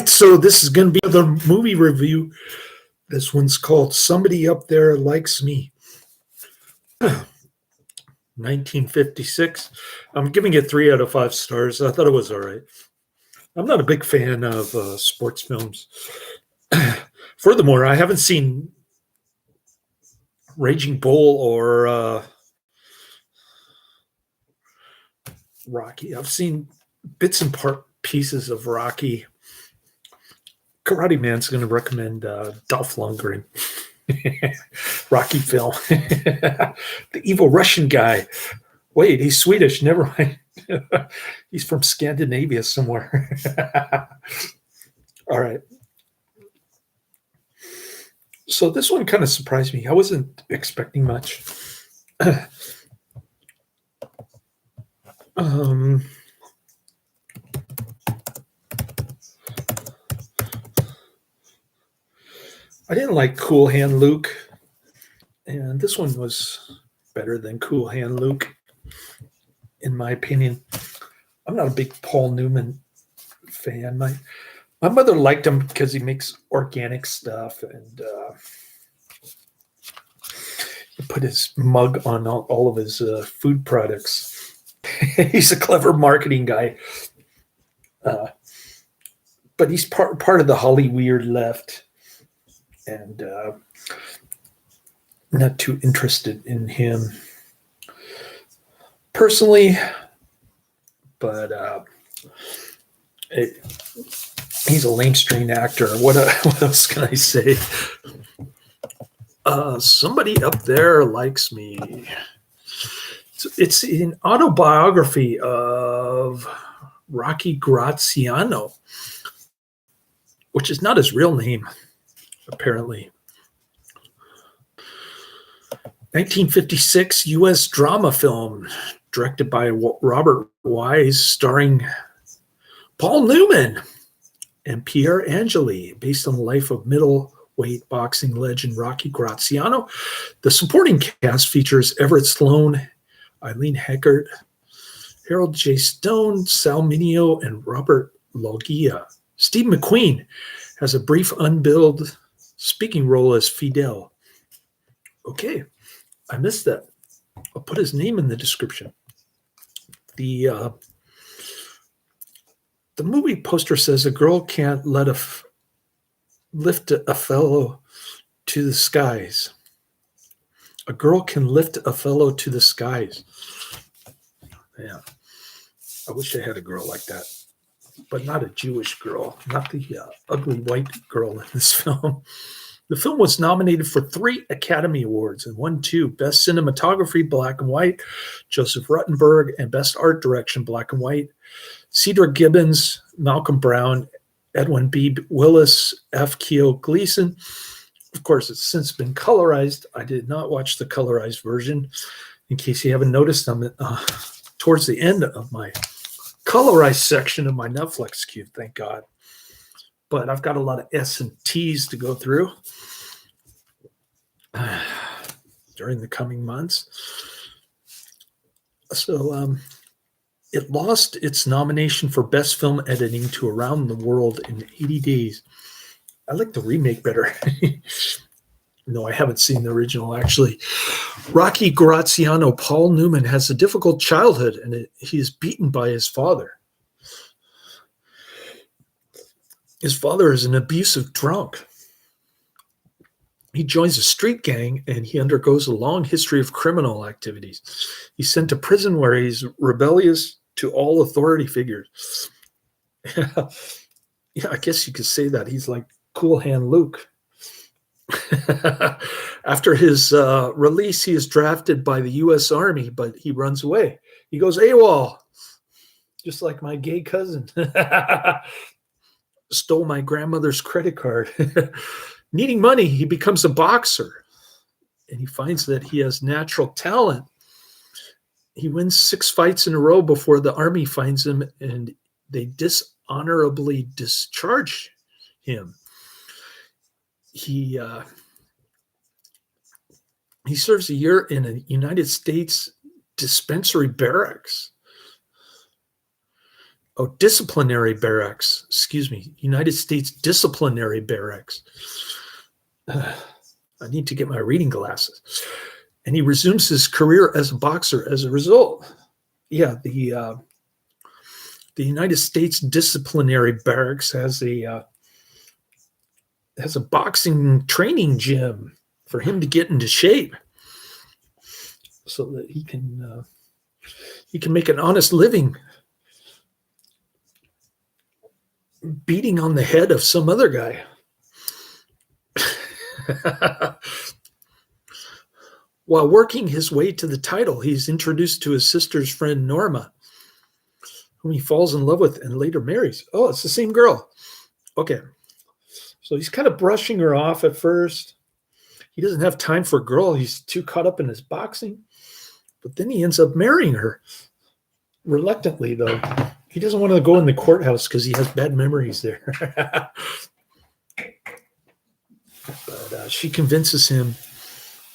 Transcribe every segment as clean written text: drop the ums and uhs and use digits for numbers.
So this is going to be the movie review. This one's called Somebody Up There Likes Me. 1956. I'm giving it 3 out of 5 stars. I thought it was all right. I'm not a big fan of sports films. Furthermore, I haven't seen Raging Bull or Rocky. I've seen bits and pieces of Rocky. Karate Man's going to recommend Dolph Lundgren. Rocky film. The evil Russian guy. Wait, he's Swedish. Never mind. He's from Scandinavia somewhere. All right. So this one kind of surprised me. I wasn't expecting much. I didn't like Cool Hand Luke, and this one was better than Cool Hand Luke, in my opinion. I'm not a big Paul Newman fan. My mother liked him because he makes organic stuff, and he put his mug on all of his food products. He's a clever marketing guy, but he's part of the Hollyweird left, and not too interested in him personally. But he's a lamestream actor. What else can I say? Somebody up there likes me. It's an autobiography of Rocky Graziano, which is not his real name, apparently. 1956 U.S. drama film directed by Robert Wise, starring Paul Newman and Pierre Angeli, based on the life of middleweight boxing legend Rocky Graziano. The supporting cast features Everett Sloan, Eileen Heckert, Harold J. Stone, Sal Mineo, and Robert Loggia. Steve McQueen has a brief unbilled speaking role as Fidel. Okay, I missed that. I'll put his name in the description. The movie poster says a girl can't lift a fellow to the skies. A girl can lift a fellow to the skies. Yeah, I wish I had a girl like that, but not a Jewish girl, not the ugly white girl in this film. The film was nominated for 3 Academy Awards and won 2: Best Cinematography, Black and White, Joseph Ruttenberg, and Best Art Direction, Black and White. Cedric Gibbons, Malcolm Brown, Edwin B. Willis, F. Keo Gleason. Of course, it's since been colorized. I did not watch the colorized version. In case you haven't noticed, I'm towards the end of my colorized section of my Netflix queue, thank God. But I've got a lot of S and T's to go through during the coming months. So it lost its nomination for Best Film Editing to Around the World in 80 Days. I like the remake better. No, I haven't seen the original, actually. Rocky Graziano, Paul Newman, has a difficult childhood, and he is beaten by his father. His father is an abusive drunk. He joins a street gang, and he undergoes a long history of criminal activities. He's sent to prison where he's rebellious to all authority figures. Yeah, I guess you could say that. He's like Cool Hand Luke. After his release, he is drafted by the U.S. Army, but he runs away. He goes AWOL, just like my gay cousin. Stole my grandmother's credit card. Needing money, he becomes a boxer, and he finds that he has natural talent. He wins 6 fights in a row before the army finds him, and they dishonorably discharge him. He serves a year in a United States dispensary barracks. Oh, disciplinary barracks. Excuse me. United States disciplinary barracks. I need to get my reading glasses. And he resumes his career as a boxer as a result. Yeah, the United States disciplinary barracks has a boxing training gym for him to get into shape, so that he can make an honest living beating on the head of some other guy. While working his way to the title, he's introduced to his sister's friend Norma, whom he falls in love with and later marries. Oh, it's the same girl. Okay. So he's kind of brushing her off at first. He doesn't have time for a girl. He's too caught up in his boxing. But then he ends up marrying her. Reluctantly, though. He doesn't want to go in the courthouse because he has bad memories there. But she convinces him,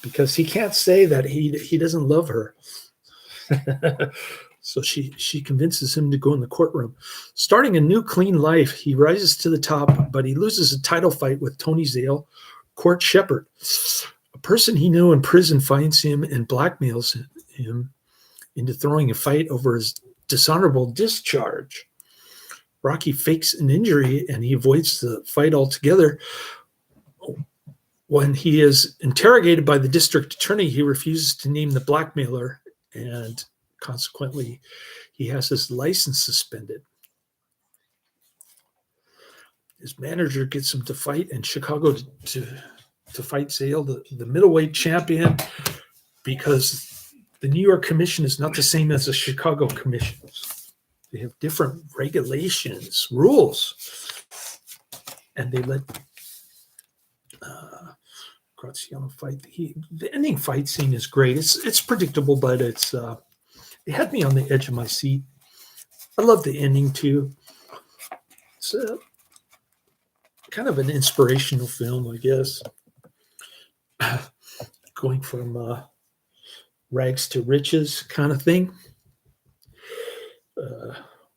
because he can't say that he doesn't love her. So she convinces him to go in the courtroom. Starting a new clean life, he rises to the top, but he loses a title fight with Tony Zale, Court Shepard. A person he knew in prison finds him and blackmails him into throwing a fight over his dishonorable discharge. Rocky fakes an injury and he avoids the fight altogether. When he is interrogated by the district attorney, he refuses to name the blackmailer, and consequently, he has his license suspended. His manager gets him to fight in Chicago to fight Zale, the middleweight champion, because the New York Commission is not the same as the Chicago Commission. They have different regulations, rules, and they let Graziano fight. The ending fight scene is great. It's predictable, but it had me on the edge of my seat. I love the ending too. It's kind of an inspirational film, I guess. Going from rags to riches kind of thing.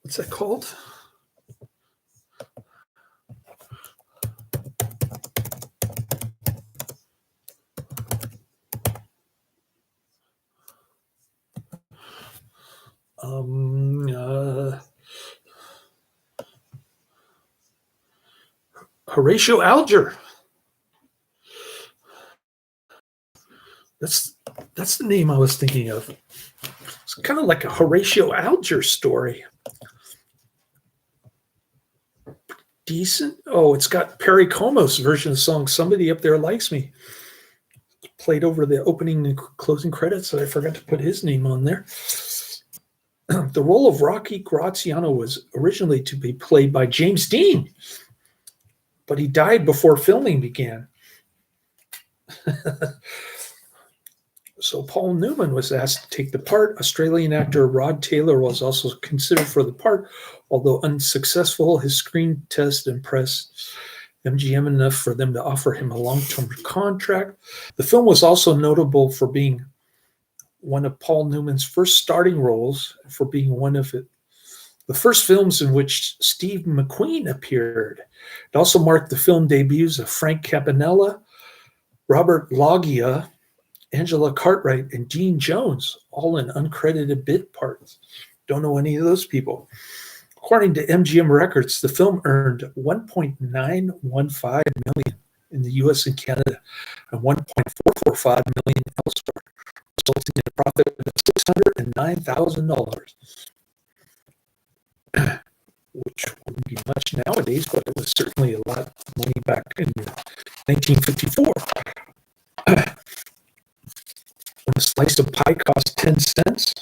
What's that called? Horatio Alger. That's the name I was thinking of. It's kind of like a Horatio Alger story. Decent. Oh, it's got Perry Como's version of the song "Somebody Up There Likes Me." Played over the opening and closing credits. I forgot to put his name on there. The role of Rocky Graziano was originally to be played by James Dean, but he died before filming began. So Paul Newman was asked to take the part. Australian actor Rod Taylor was also considered for the part. Although unsuccessful, his screen test impressed MGM enough for them to offer him a long-term contract. The film was also notable for being one of Paul Newman's first starting roles, for being one of the first films in which Steve McQueen appeared. It also marked the film debuts of Frank Campanella, Robert Loggia, Angela Cartwright, and Dean Jones, all in uncredited bit parts. Don't know any of those people. According to MGM Records, the film earned $1.915 million in the U.S. and Canada and $1.445 million elsewhere, resulting in a profit of $609,000, which wouldn't be much nowadays, but it was certainly a lot of money back in 1954. When a slice of pie cost 10 cents,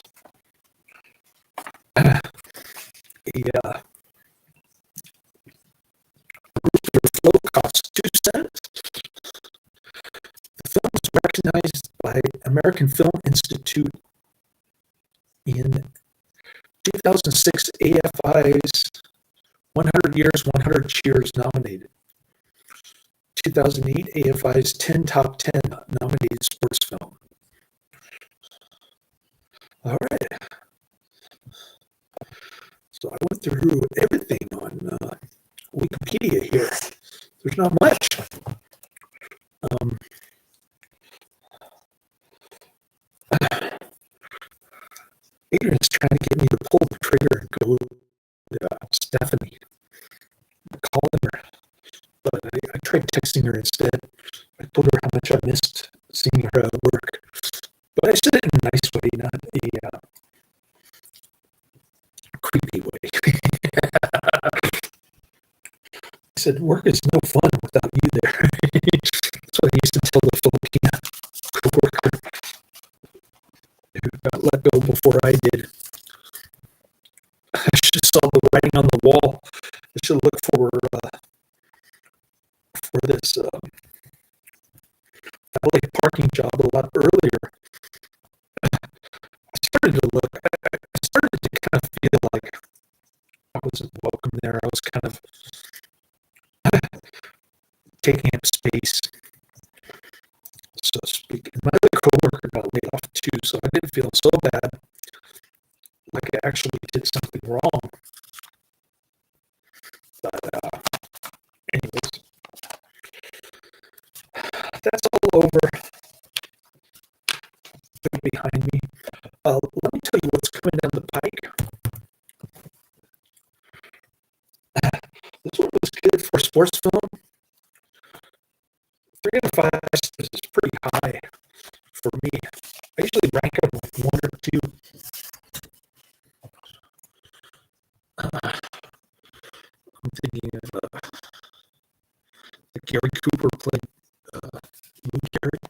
a float costs 2 cents. The film was recognized by American Film Institute in 2006 AFI's 100 Years, 100 Cheers nominated. 2008 AFI's 10 Top 10 nominated sports film. All right. So I went through everything on Wikipedia here. There's not much. Adrian's trying to get me to pull the trigger and go to Stephanie, calling her. But I tried texting her instead. I told her how much I missed seeing her at work. But I said it in a nice way, not a creepy way. I said, work is no fun without you there. That's what I used to tell the Filipina co-worker who got let go before I did. I just saw the writing on the wall. I should look for this valet parking job a lot earlier. I started to look. I started to kind of feel like I wasn't welcome there. I was kind of taking up space, so to speak. And my other coworker got laid off too, so I didn't feel so bad, like I actually did something wrong. But anyways, that's all over. Behind me. Let me tell you what's coming down the pike. This one was good for sports film. 3 out of 5 stars is pretty high for me. I usually rank them like 1 or 2. I'm thinking of Gary Cooper played Lou Gehrig.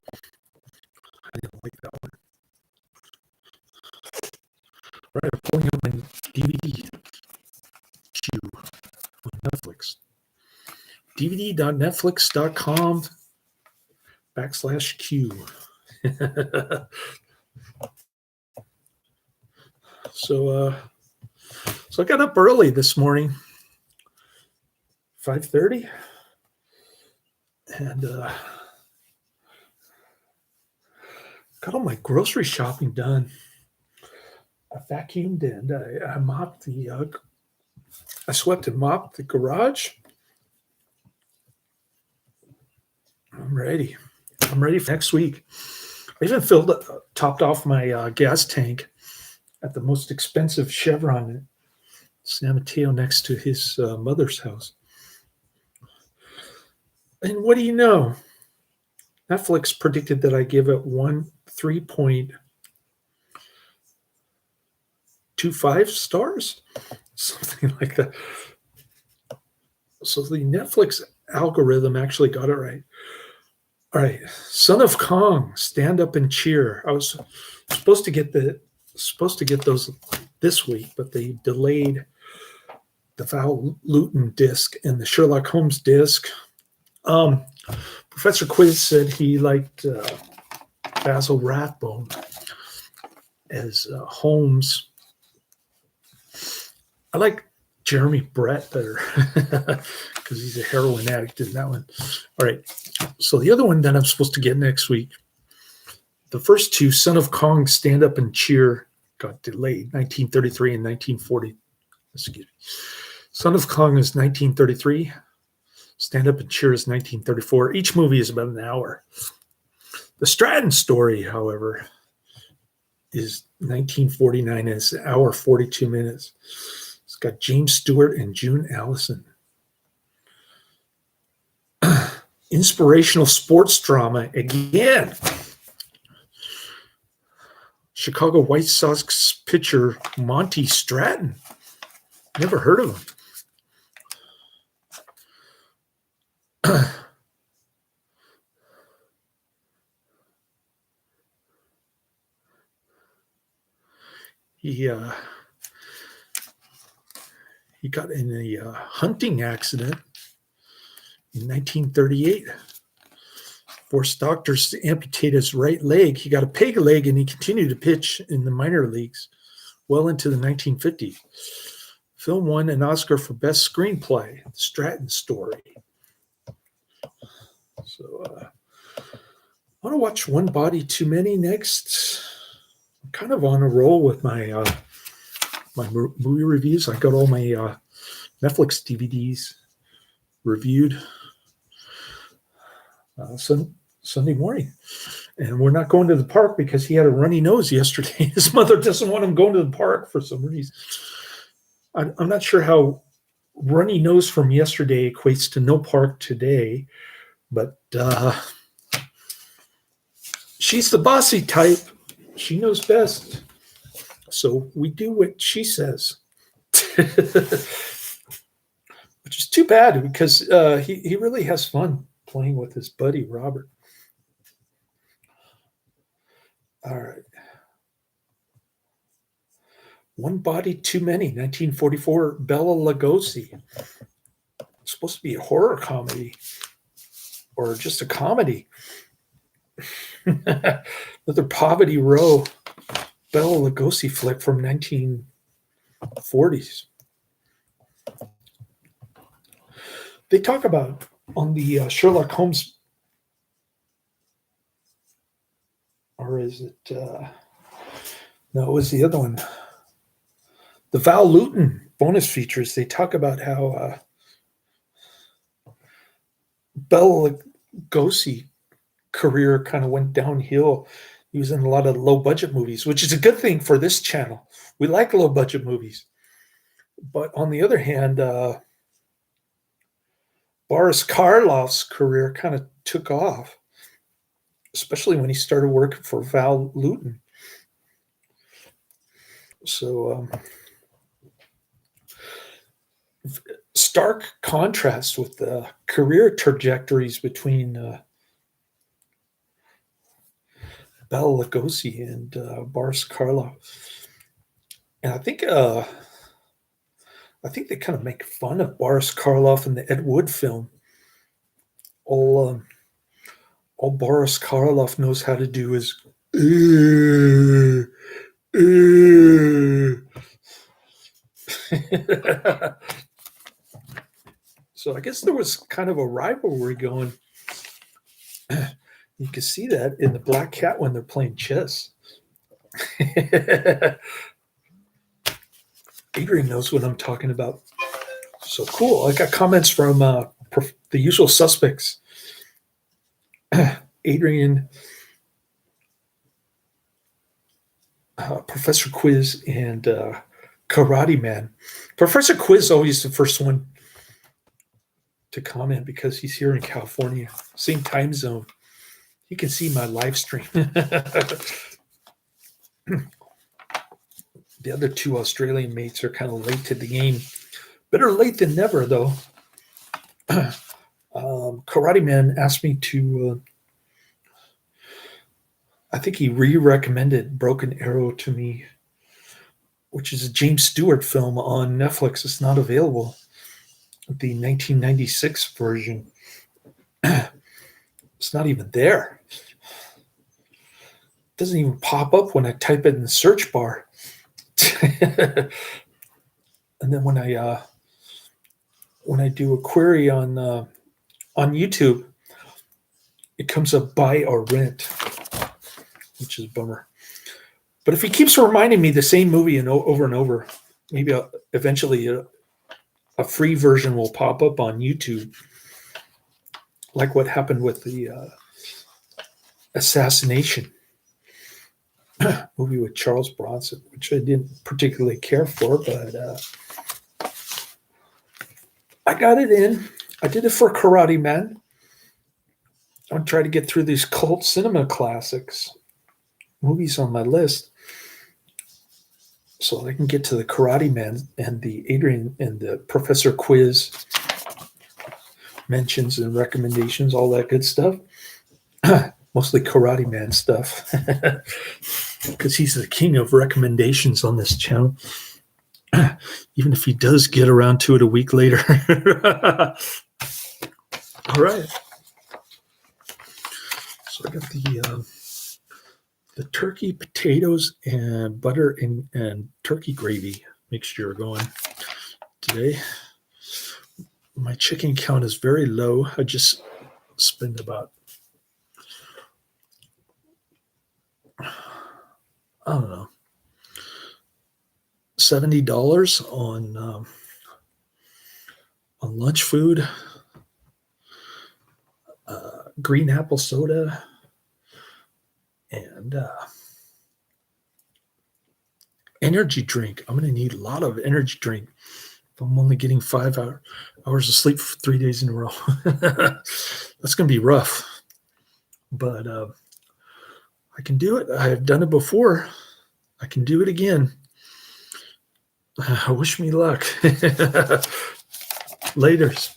I didn't like that one. Right, I'm pulling up my DVD queue on Netflix. dvd.netflix.com/Q. So I got up early this morning, 5:30, and got all my grocery shopping done. I vacuumed and I mopped I swept and mopped the garage. I'm ready. I'm ready for next week. I even topped off my gas tank at the most expensive Chevron in San Mateo next to his mother's house. And what do you know? Netflix predicted that I give it 3.25 stars, something like that. So the Netflix algorithm actually got it right. All right, Son of Kong, Stand Up and Cheer. I was supposed to get those this week, but they delayed the Val Lewton disc and the Sherlock Holmes disc. Professor Quiz said he liked Basil Rathbone as Holmes. I like Jeremy Brett better because he's a heroin addict in that one. All right. So the other one that I'm supposed to get next week, the first 2, Son of Kong, Stand Up and Cheer, got delayed, 1933 and 1940. Excuse me. Son of Kong is 1933. Stand Up and Cheer is 1934. Each movie is about an hour. The Stratton story, however, is 1949 and it's an hour 42 minutes. It's got James Stewart and June Allison. Inspirational sports drama again. Chicago White Sox pitcher Monty Stratton. Never heard of him. He got in a hunting accident in 1938. Forced doctors to amputate his right leg. He got a peg leg and he continued to pitch in the minor leagues well into the 1950s. Film won an Oscar for Best Screenplay, The Stratton Story. So I want to watch One Body Too Many next. I'm kind of on a roll with my my movie reviews. I got all my Netflix DVDs reviewed Sunday morning. And we're not going to the park because he had a runny nose yesterday. His mother doesn't want him going to the park for some reason. I'm not sure how runny nose from yesterday equates to no park today, but she's the bossy type. She knows best. So we do what she says. Which is too bad because he really has fun playing with his buddy, Robert. All right. One Body Too Many, 1944, Bela Lugosi. It's supposed to be a horror comedy or just a comedy. Another Poverty Row, Bela Lugosi flick from 1940s. They talk about on the Sherlock Holmes, or is it, no, it was the other one. The Val Lewton bonus features, they talk about how Bela Lugosi career kind of went downhill. He was in a lot of low budget movies, which is a good thing for this channel. We like low budget movies. But on the other hand, Boris Karloff's career kind of took off, especially when he started working for Val Lewton. So stark contrast with the career trajectories between Bela Lugosi and Boris Karloff. And I think they kind of make fun of Boris Karloff in the Ed Wood film. All Boris Karloff knows how to do is So I guess there was kind of a rivalry going. You can see that in the Black Cat when they're playing chess. Adrian knows what I'm talking about. So cool. I got comments from the usual suspects. Adrian, Professor Quiz, and Karate Man. Professor Quiz always the first one to comment because he's here in California, same time zone. You can see my live stream. The other two Australian mates are kind of late to the game. Better late than never, though. Karate Man asked me to, I think he re-recommended Broken Arrow to me, which is a James Stewart film on Netflix. It's not available. The 1996 version. It's not even there. It doesn't even pop up when I type it in the search bar. And then when I do a query on YouTube, it comes up buy or rent, which is a bummer. But if he keeps reminding me the same movie and over, maybe eventually a free version will pop up on YouTube, like what happened with the Assassination movie with Charles Bronson, which I didn't particularly care for, but I got it in. I did it for Karate Man. I'm trying to get through these cult cinema classics, movies on my list, so I can get to the Karate Man and the Adrian and the Professor Quiz mentions and recommendations, all that good stuff. Mostly Karate Man stuff, because he's the king of recommendations on this channel. Even if he does get around to it a week later. All right. So I got the turkey, potatoes, and butter and turkey gravy mixture going today. My chicken count is very low. I just spend about, I don't know, $70 on lunch food, green apple soda, and energy drink. I'm going to need a lot of energy drink if I'm only getting 5 hours of sleep for 3 days in a row. That's going to be rough, but I can do it. I've done it before. I can do it again. Wish me luck. Laters.